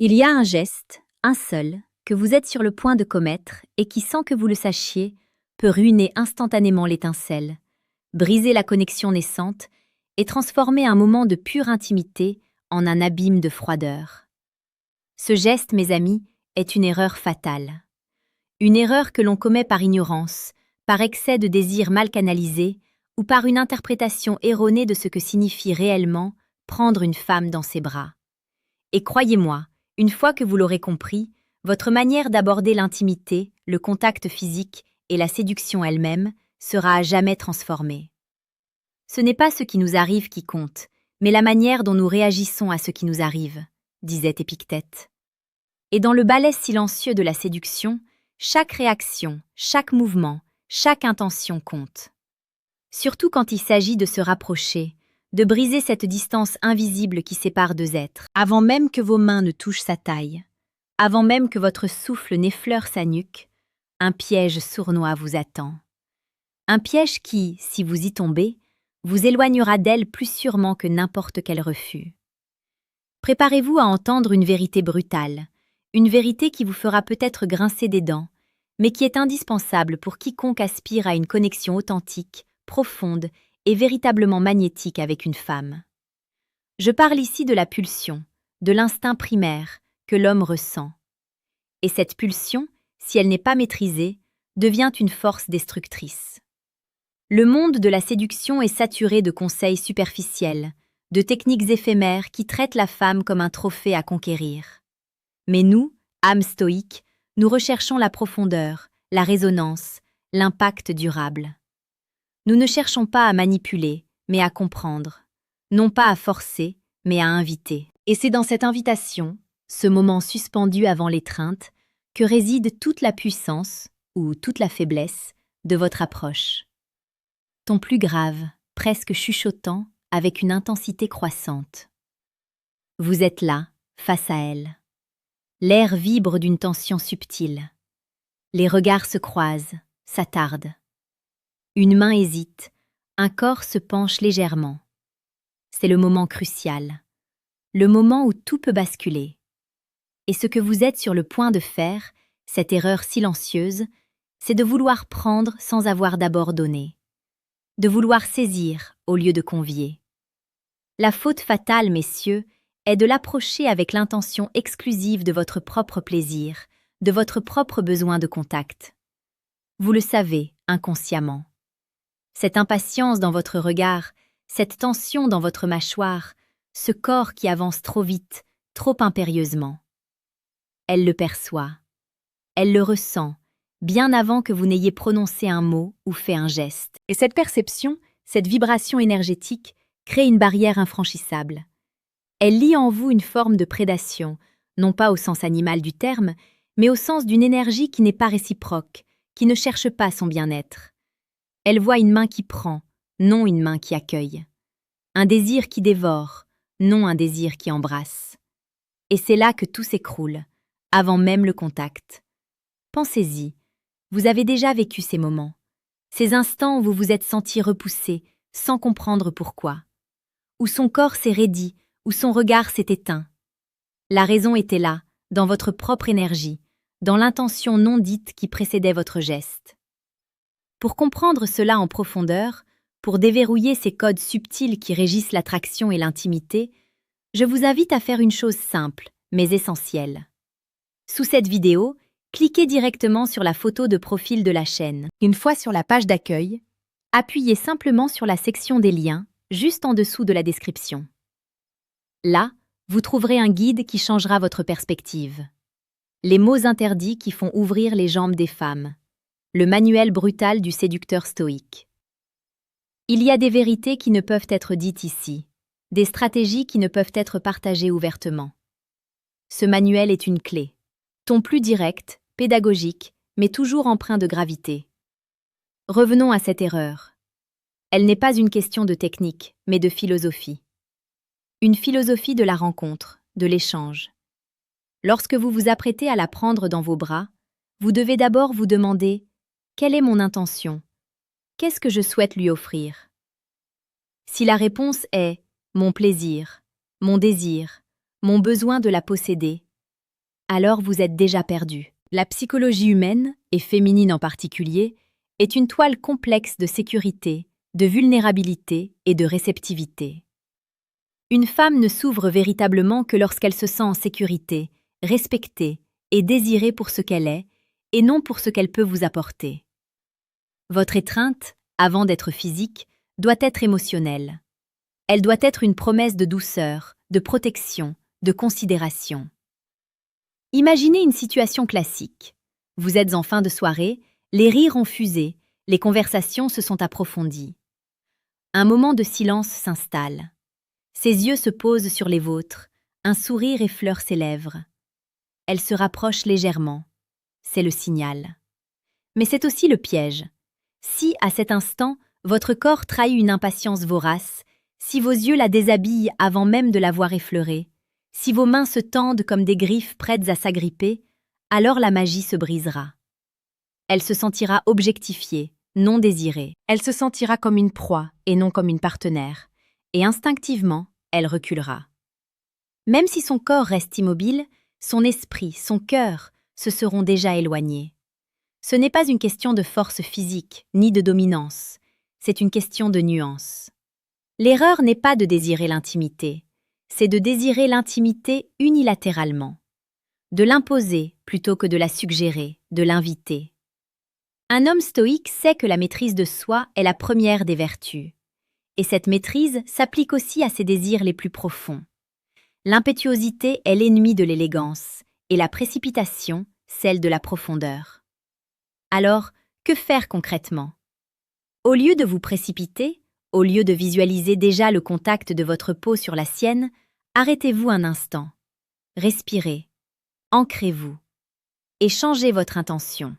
Il y a un geste, un seul, que vous êtes sur le point de commettre et qui, sans que vous le sachiez, peut ruiner instantanément l'étincelle, briser la connexion naissante et transformer un moment de pure intimité en un abîme de froideur. Ce geste, mes amis, est une erreur fatale. Une erreur que l'on commet par ignorance, par excès de désir mal canalisé ou par une interprétation erronée de ce que signifie réellement prendre une femme dans ses bras. Et croyez-moi, une fois que vous l'aurez compris, votre manière d'aborder l'intimité, le contact physique et la séduction elle-même sera à jamais transformée. Ce n'est pas ce qui nous arrive qui compte, mais la manière dont nous réagissons à ce qui nous arrive, disait Épictète. Et dans le ballet silencieux de la séduction, chaque réaction, chaque mouvement, chaque intention compte. Surtout quand il s'agit de se rapprocher, de briser cette distance invisible qui sépare deux êtres, avant même que vos mains ne touchent sa taille, avant même que votre souffle n'effleure sa nuque, un piège sournois vous attend. Un piège qui, si vous y tombez, vous éloignera d'elle plus sûrement que n'importe quel refus. Préparez-vous à entendre une vérité brutale, une vérité qui vous fera peut-être grincer des dents, mais qui est indispensable pour quiconque aspire à une connexion authentique, profonde et véritablement magnétique avec une femme. Je parle ici de la pulsion, de l'instinct primaire que l'homme ressent. Et cette pulsion, si elle n'est pas maîtrisée, devient une force destructrice. Le monde de la séduction est saturé de conseils superficiels, de techniques éphémères qui traitent la femme comme un trophée à conquérir. Mais nous, âmes stoïques, nous recherchons la profondeur, la résonance, l'impact durable. Nous ne cherchons pas à manipuler, mais à comprendre. Non pas à forcer, mais à inviter. Et c'est dans cette invitation, ce moment suspendu avant l'étreinte, que réside toute la puissance, ou toute la faiblesse, de votre approche. Ton plus grave, presque chuchotant, avec une intensité croissante. Vous êtes là, face à elle. L'air vibre d'une tension subtile. Les regards se croisent, s'attardent. Une main hésite, un corps se penche légèrement. C'est le moment crucial, le moment où tout peut basculer. Et ce que vous êtes sur le point de faire, cette erreur silencieuse, c'est de vouloir prendre sans avoir d'abord donné. De vouloir saisir au lieu de convier. La faute fatale, messieurs, est de l'approcher avec l'intention exclusive de votre propre plaisir, de votre propre besoin de contact. Vous le savez, inconsciemment. Cette impatience dans votre regard, cette tension dans votre mâchoire, ce corps qui avance trop vite, trop impérieusement. Elle le perçoit. Elle le ressent, bien avant que vous n'ayez prononcé un mot ou fait un geste. Et cette perception, cette vibration énergétique, crée une barrière infranchissable. Elle lie en vous une forme de prédation, non pas au sens animal du terme, mais au sens d'une énergie qui n'est pas réciproque, qui ne cherche pas son bien-être. Elle voit une main qui prend, non une main qui accueille. Un désir qui dévore, non un désir qui embrasse. Et c'est là que tout s'écroule, avant même le contact. Pensez-y, vous avez déjà vécu ces moments, ces instants où vous vous êtes senti repoussé, sans comprendre pourquoi. Où son corps s'est raidi, où son regard s'est éteint. La raison était là, dans votre propre énergie, dans l'intention non dite qui précédait votre geste. Pour comprendre cela en profondeur, pour déverrouiller ces codes subtils qui régissent l'attraction et l'intimité, je vous invite à faire une chose simple, mais essentielle. Sous cette vidéo, cliquez directement sur la photo de profil de la chaîne. Une fois sur la page d'accueil, appuyez simplement sur la section des liens, juste en dessous de la description. Là, vous trouverez un guide qui changera votre perspective. Les mots interdits qui font ouvrir les jambes des femmes. Le manuel brutal du séducteur stoïque. Il y a des vérités qui ne peuvent être dites ici, des stratégies qui ne peuvent être partagées ouvertement. Ce manuel est une clé. Ton plus direct, pédagogique, mais toujours empreint de gravité. Revenons à cette erreur. Elle n'est pas une question de technique, mais de philosophie. Une philosophie de la rencontre, de l'échange. Lorsque vous vous apprêtez à la prendre dans vos bras, vous devez d'abord vous demander « Quelle est mon intention ? Qu'est-ce que je souhaite lui offrir ?» Si la réponse est « Mon plaisir, mon désir, mon besoin de la posséder », alors vous êtes déjà perdu. La psychologie humaine, et féminine en particulier, est une toile complexe de sécurité, de vulnérabilité et de réceptivité. Une femme ne s'ouvre véritablement que lorsqu'elle se sent en sécurité, respectée et désirée pour ce qu'elle est, et non pour ce qu'elle peut vous apporter. Votre étreinte, avant d'être physique, doit être émotionnelle. Elle doit être une promesse de douceur, de protection, de considération. Imaginez une situation classique. Vous êtes en fin de soirée, les rires ont fusé, les conversations se sont approfondies. Un moment de silence s'installe. Ses yeux se posent sur les vôtres, un sourire effleure ses lèvres. Elle se rapproche légèrement. C'est le signal. Mais c'est aussi le piège. Si, à cet instant, votre corps trahit une impatience vorace, si vos yeux la déshabillent avant même de l'avoir effleurée, si vos mains se tendent comme des griffes prêtes à s'agripper, alors la magie se brisera. Elle se sentira objectifiée, non désirée. Elle se sentira comme une proie et non comme une partenaire. Et instinctivement, elle reculera. Même si son corps reste immobile, son esprit, son cœur se seront déjà éloignés. Ce n'est pas une question de force physique, ni de dominance, c'est une question de nuance. L'erreur n'est pas de désirer l'intimité, c'est de désirer l'intimité unilatéralement, de l'imposer plutôt que de la suggérer, de l'inviter. Un homme stoïque sait que la maîtrise de soi est la première des vertus, et cette maîtrise s'applique aussi à ses désirs les plus profonds. L'impétuosité est l'ennemi de l'élégance, et la précipitation, celle de la profondeur. Alors, que faire concrètement? Au lieu de vous précipiter, au lieu de visualiser déjà le contact de votre peau sur la sienne, arrêtez-vous un instant. Respirez. Ancrez-vous. Et changez votre intention.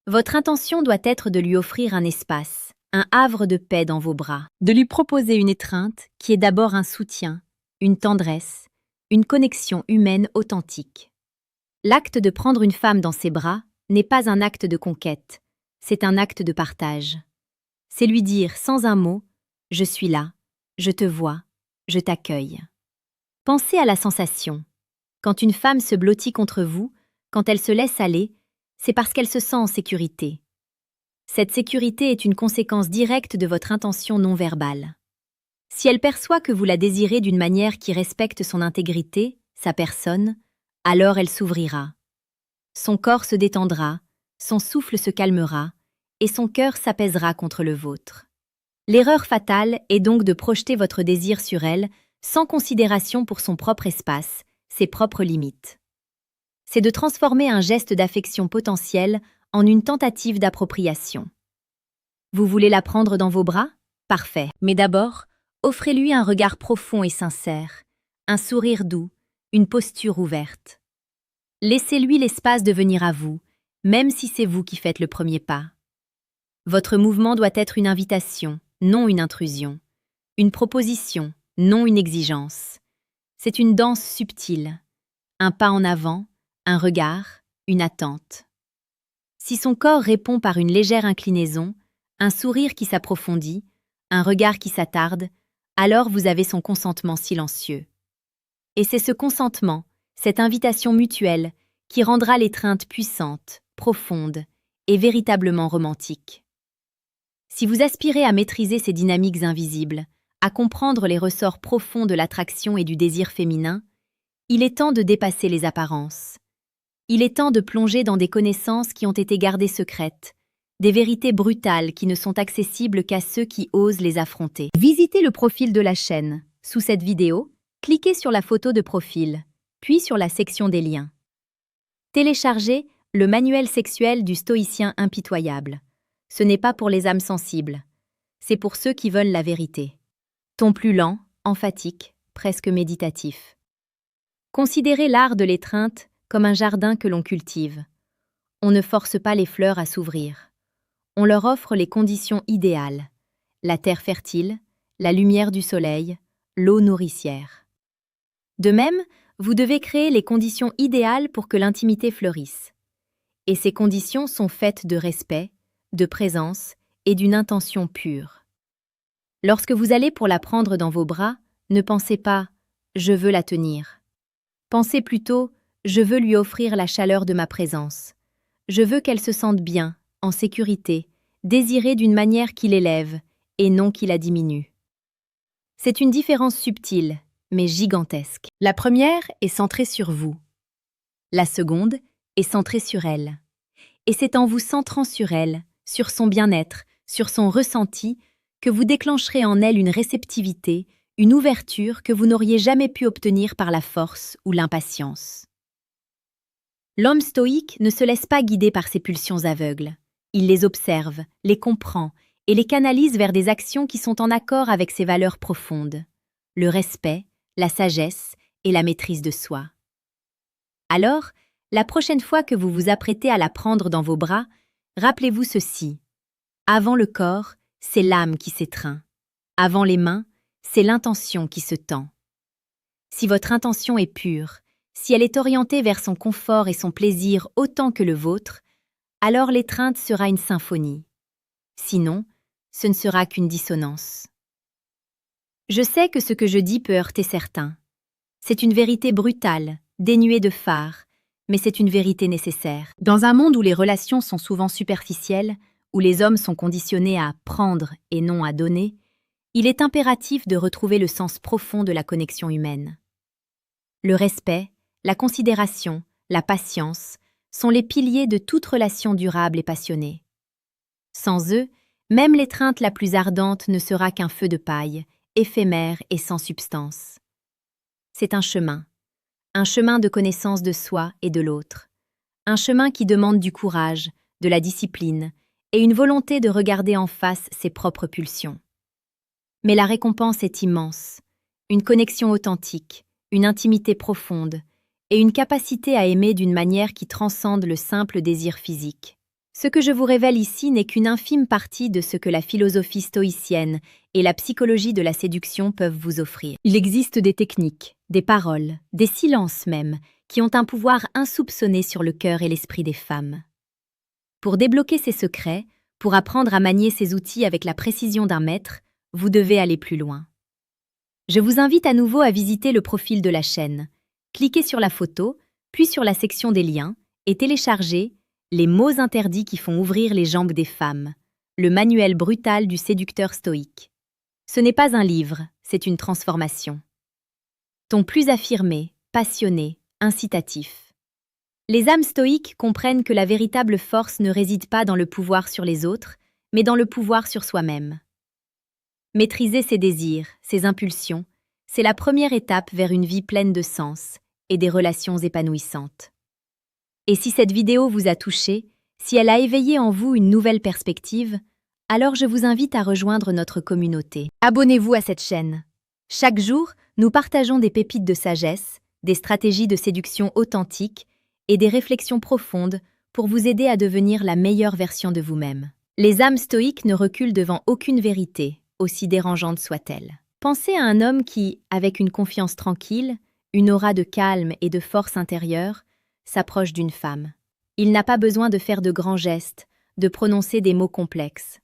Votre intention doit être de lui offrir un espace, un havre de paix dans vos bras, de lui proposer une étreinte qui est d'abord un soutien, une tendresse, une connexion humaine authentique. L'acte de prendre une femme dans ses bras n'est pas un acte de conquête, c'est un acte de partage. C'est lui dire sans un mot « Je suis là, je te vois, je t'accueille ». Pensez à la sensation. Quand une femme se blottit contre vous, quand elle se laisse aller, c'est parce qu'elle se sent en sécurité. Cette sécurité est une conséquence directe de votre intention non verbale. Si elle perçoit que vous la désirez d'une manière qui respecte son intégrité, sa personne, alors elle s'ouvrira. Son corps se détendra, son souffle se calmera, et son cœur s'apaisera contre le vôtre. L'erreur fatale est donc de projeter votre désir sur elle sans considération pour son propre espace, ses propres limites. C'est de transformer un geste d'affection potentiel en une tentative d'appropriation. Vous voulez la prendre dans vos bras? Parfait. Mais d'abord, offrez-lui un regard profond et sincère, un sourire doux, une posture ouverte. Laissez-lui l'espace de venir à vous, même si c'est vous qui faites le premier pas. Votre mouvement doit être une invitation, non une intrusion, une proposition, non une exigence. C'est une danse subtile, un pas en avant, un regard, une attente. Si son corps répond par une légère inclinaison, un sourire qui s'approfondit, un regard qui s'attarde, alors vous avez son consentement silencieux. Et c'est ce consentement, cette invitation mutuelle, qui rendra l'étreinte puissante, profonde et véritablement romantique. Si vous aspirez à maîtriser ces dynamiques invisibles, à comprendre les ressorts profonds de l'attraction et du désir féminin, il est temps de dépasser les apparences. Il est temps de plonger dans des connaissances qui ont été gardées secrètes, des vérités brutales qui ne sont accessibles qu'à ceux qui osent les affronter. Visitez le profil de la chaîne. Sous cette vidéo, cliquez sur la photo de profil, puis sur la section des liens. Téléchargez le manuel sexuel du stoïcien impitoyable. Ce n'est pas pour les âmes sensibles, c'est pour ceux qui veulent la vérité. Ton plus lent, emphatique, presque méditatif. Considérez l'art de l'étreinte comme un jardin que l'on cultive. On ne force pas les fleurs à s'ouvrir. On leur offre les conditions idéales, la terre fertile, la lumière du soleil, l'eau nourricière. De même, vous devez créer les conditions idéales pour que l'intimité fleurisse. Et ces conditions sont faites de respect, de présence et d'une intention pure. Lorsque vous allez pour la prendre dans vos bras, ne pensez pas « je veux la tenir ». Pensez plutôt je veux lui offrir la chaleur de ma présence. Je veux qu'elle se sente bien, en sécurité, désirée d'une manière qui l'élève et non qui la diminue. C'est une différence subtile, mais gigantesque. La première est centrée sur vous. La seconde est centrée sur elle. Et c'est en vous centrant sur elle, sur son bien-être, sur son ressenti, que vous déclencherez en elle une réceptivité, une ouverture que vous n'auriez jamais pu obtenir par la force ou l'impatience. L'homme stoïque ne se laisse pas guider par ses pulsions aveugles. Il les observe, les comprend et les canalise vers des actions qui sont en accord avec ses valeurs profondes, le respect, la sagesse et la maîtrise de soi. Alors, la prochaine fois que vous vous apprêtez à la prendre dans vos bras, rappelez-vous ceci. Avant le corps, c'est l'âme qui s'étreint. Avant les mains, c'est l'intention qui se tend. Si votre intention est pure, si elle est orientée vers son confort et son plaisir autant que le vôtre, alors l'étreinte sera une symphonie. Sinon, ce ne sera qu'une dissonance. Je sais que ce que je dis peut heurter certains. C'est une vérité brutale, dénuée de phare, mais c'est une vérité nécessaire. Dans un monde où les relations sont souvent superficielles, où les hommes sont conditionnés à prendre et non à donner, il est impératif de retrouver le sens profond de la connexion humaine. Le respect, la considération, la patience sont les piliers de toute relation durable et passionnée. Sans eux, même l'étreinte la plus ardente ne sera qu'un feu de paille, éphémère et sans substance. C'est un chemin de connaissance de soi et de l'autre, un chemin qui demande du courage, de la discipline et une volonté de regarder en face ses propres pulsions. Mais la récompense est immense, une connexion authentique, une intimité profonde et une capacité à aimer d'une manière qui transcende le simple désir physique. Ce que je vous révèle ici n'est qu'une infime partie de ce que la philosophie stoïcienne et la psychologie de la séduction peuvent vous offrir. Il existe des techniques, des paroles, des silences même, qui ont un pouvoir insoupçonné sur le cœur et l'esprit des femmes. Pour débloquer ces secrets, pour apprendre à manier ces outils avec la précision d'un maître, vous devez aller plus loin. Je vous invite à nouveau à visiter le profil de la chaîne. Cliquez sur la photo, puis sur la section des liens, et téléchargez Les mots interdits qui font ouvrir les jambes des femmes, le manuel brutal du séducteur stoïque. Ce n'est pas un livre, c'est une transformation. Ton plus affirmé, passionné, incitatif. Les âmes stoïques comprennent que la véritable force ne réside pas dans le pouvoir sur les autres, mais dans le pouvoir sur soi-même. Maîtriser ses désirs, ses impulsions, c'est la première étape vers une vie pleine de sens et des relations épanouissantes. Et si cette vidéo vous a touché, si elle a éveillé en vous une nouvelle perspective, alors je vous invite à rejoindre notre communauté. Abonnez-vous à cette chaîne. Chaque jour, nous partageons des pépites de sagesse, des stratégies de séduction authentiques et des réflexions profondes pour vous aider à devenir la meilleure version de vous-même. Les âmes stoïques ne reculent devant aucune vérité, aussi dérangeante soit-elle. Pensez à un homme qui, avec une confiance tranquille, une aura de calme et de force intérieure, s'approche d'une femme. Il n'a pas besoin de faire de grands gestes, de prononcer des mots complexes.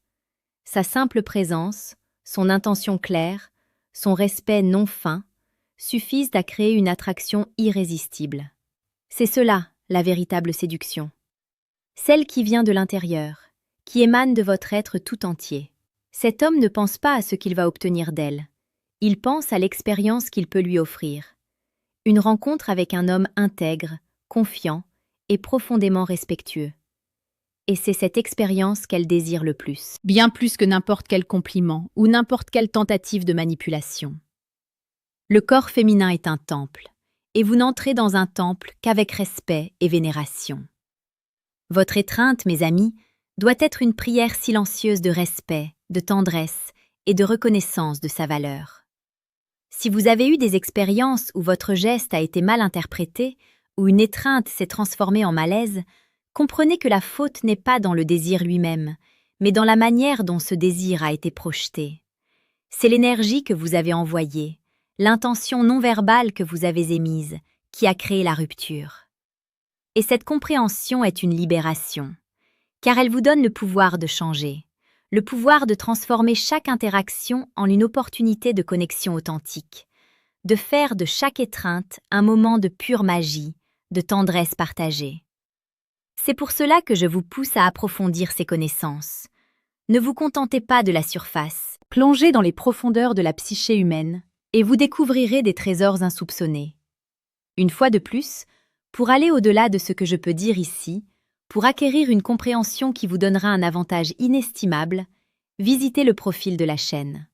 Sa simple présence, son intention claire, son respect non feint, suffisent à créer une attraction irrésistible. C'est cela, la véritable séduction. Celle qui vient de l'intérieur, qui émane de votre être tout entier. Cet homme ne pense pas à ce qu'il va obtenir d'elle. Il pense à l'expérience qu'il peut lui offrir. Une rencontre avec un homme intègre, confiant et profondément respectueux. Et c'est cette expérience qu'elle désire le plus. Bien plus que n'importe quel compliment ou n'importe quelle tentative de manipulation. Le corps féminin est un temple, et vous n'entrez dans un temple qu'avec respect et vénération. Votre étreinte, mes amis, doit être une prière silencieuse de respect, de tendresse et de reconnaissance de sa valeur. Si vous avez eu des expériences où votre geste a été mal interprété, où une étreinte s'est transformée en malaise, comprenez que la faute n'est pas dans le désir lui-même, mais dans la manière dont ce désir a été projeté. C'est l'énergie que vous avez envoyée, l'intention non verbale que vous avez émise, qui a créé la rupture. Et cette compréhension est une libération, car elle vous donne le pouvoir de changer, le pouvoir de transformer chaque interaction en une opportunité de connexion authentique, de faire de chaque étreinte un moment de pure magie, de tendresse partagée. C'est pour cela que je vous pousse à approfondir ces connaissances. Ne vous contentez pas de la surface, plongez dans les profondeurs de la psyché humaine et vous découvrirez des trésors insoupçonnés. Une fois de plus, pour aller au-delà de ce que je peux dire ici, pour acquérir une compréhension qui vous donnera un avantage inestimable, visitez le profil de la chaîne.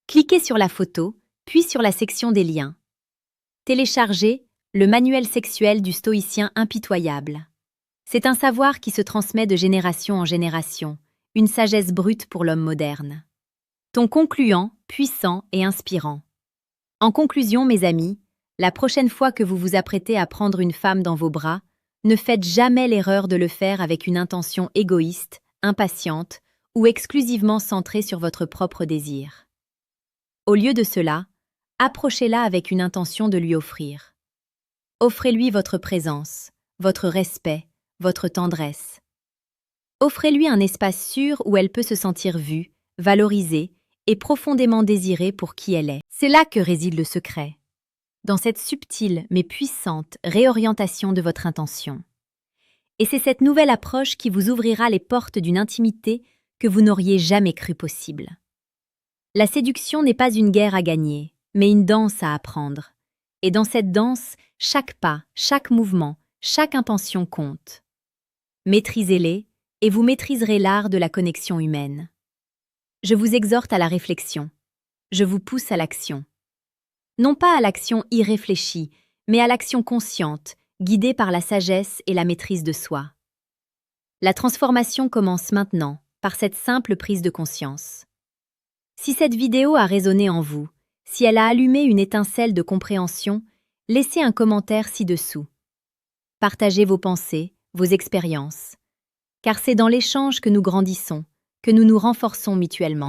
Cliquez sur la photo, puis sur la section des liens. Téléchargez le manuel sexuel du stoïcien impitoyable. C'est un savoir qui se transmet de génération en génération, une sagesse brute pour l'homme moderne. Ton concluant, puissant et inspirant. En conclusion, mes amis, la prochaine fois que vous vous apprêtez à prendre une femme dans vos bras, ne faites jamais l'erreur de le faire avec une intention égoïste, impatiente ou exclusivement centrée sur votre propre désir. Au lieu de cela, approchez-la avec une intention de lui offrir. Offrez-lui votre présence, votre respect, votre tendresse. Offrez-lui un espace sûr où elle peut se sentir vue, valorisée et profondément désirée pour qui elle est. C'est là que réside le secret, dans cette subtile mais puissante réorientation de votre intention. Et c'est cette nouvelle approche qui vous ouvrira les portes d'une intimité que vous n'auriez jamais cru possible. La séduction n'est pas une guerre à gagner, mais une danse à apprendre. Et dans cette danse, chaque pas, chaque mouvement, chaque intention compte. Maîtrisez-les et vous maîtriserez l'art de la connexion humaine. Je vous exhorte à la réflexion. Je vous pousse à l'action. Non pas à l'action irréfléchie, mais à l'action consciente, guidée par la sagesse et la maîtrise de soi. La transformation commence maintenant, par cette simple prise de conscience. Si cette vidéo a résonné en vous, si elle a allumé une étincelle de compréhension, laissez un commentaire ci-dessous. Partagez vos pensées, vos expériences. Car c'est dans l'échange que nous grandissons, que nous nous renforçons mutuellement.